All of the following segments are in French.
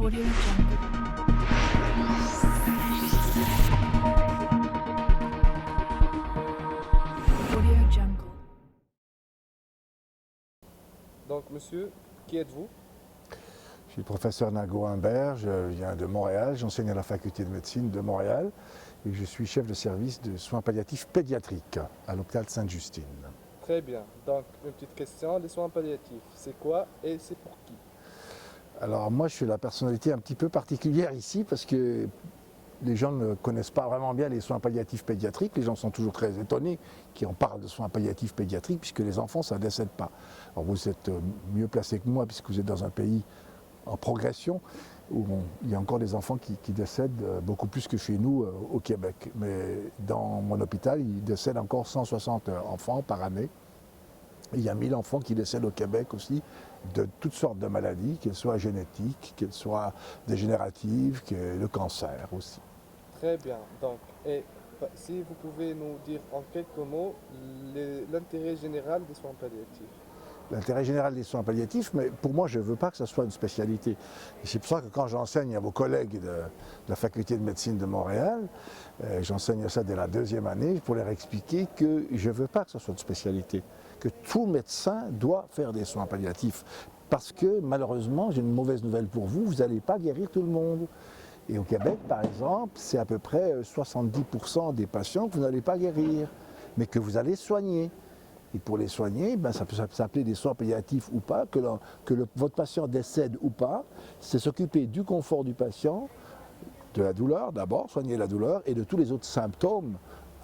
Audio Jungle. Audio Jungle. Donc, monsieur, qui êtes-vous? Je suis le professeur Nago Humbert, je viens de Montréal, j'enseigne à la faculté de médecine de Montréal et je suis chef de service de soins palliatifs pédiatriques à l'hôpital Sainte-Justine. Très bien. Donc, une petite question. Les soins palliatifs, c'est quoi et c'est pour qui? Alors moi je suis la personnalité un petit peu particulière ici parce que les gens ne connaissent pas vraiment bien les soins palliatifs pédiatriques, les gens sont toujours très étonnés qu'on parle de soins palliatifs pédiatriques puisque les enfants ça ne décède pas. Alors vous êtes mieux placé que moi puisque vous êtes dans un pays en progression, où il y a encore des enfants qui décèdent beaucoup plus que chez nous au Québec. Mais dans mon hôpital, il décède encore 160 enfants par année. Et il y a 1000 enfants qui décèdent au Québec aussi de toutes sortes de maladies, qu'elles soient génétiques, qu'elles soient dégénératives, que le cancer aussi. Très bien. Donc, si vous pouvez nous dire en quelques mots l'intérêt général des soins palliatifs. L'intérêt général des soins palliatifs, mais pour moi, je ne veux pas que ce soit une spécialité. Et c'est pour ça que quand j'enseigne à vos collègues de la faculté de médecine de Montréal, j'enseigne ça dès la 2e année pour leur expliquer que je ne veux pas que ce soit une spécialité, que tout médecin doit faire des soins palliatifs. Parce que malheureusement, j'ai une mauvaise nouvelle pour vous, vous n'allez pas guérir tout le monde. Et au Québec, par exemple, c'est à peu près 70% des patients que vous n'allez pas guérir, mais que vous allez soigner. Et pour les soigner, ça peut s'appeler des soins palliatifs ou pas, votre patient décède ou pas, c'est s'occuper du confort du patient, de la douleur d'abord, soigner la douleur, et de tous les autres symptômes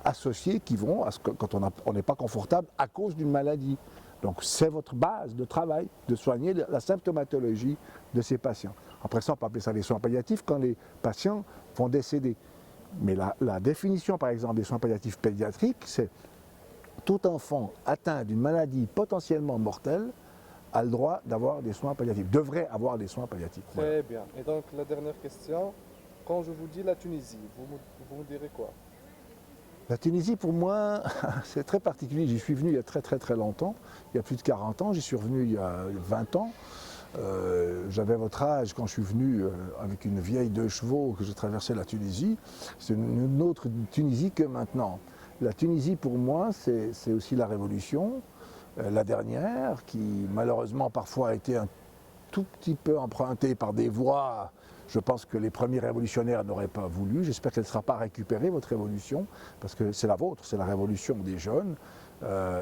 associés qui vont à ce que, quand on n'est pas confortable à cause d'une maladie. Donc c'est votre base de travail, de soigner la symptomatologie de ces patients. Après ça, on peut appeler ça des soins palliatifs quand les patients vont décéder. Mais la définition, par exemple, des soins palliatifs pédiatriques, c'est tout enfant atteint d'une maladie potentiellement mortelle a le droit d'avoir des soins palliatifs, devrait avoir des soins palliatifs. Très bien. Et donc, la dernière question. Quand je vous dis la Tunisie, vous me direz quoi? La Tunisie, pour moi, c'est très particulier. J'y suis venu il y a très longtemps, il y a plus de 40 ans. J'y suis revenu il y a 20 ans. J'avais votre âge quand je suis venu avec une vieille 2 chevaux que je traversais la Tunisie. C'est une autre Tunisie que maintenant. La Tunisie, pour moi, c'est aussi la révolution, la dernière, qui malheureusement parfois a été un tout petit peu empruntée par des voies, je pense que les premiers révolutionnaires n'auraient pas voulu. J'espère qu'elle ne sera pas récupérée, votre révolution, parce que c'est la vôtre, c'est la révolution des jeunes.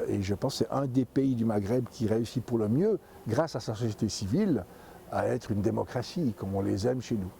Et je pense que c'est un des pays du Maghreb qui réussit pour le mieux, grâce à sa société civile, à être une démocratie, comme on les aime chez nous.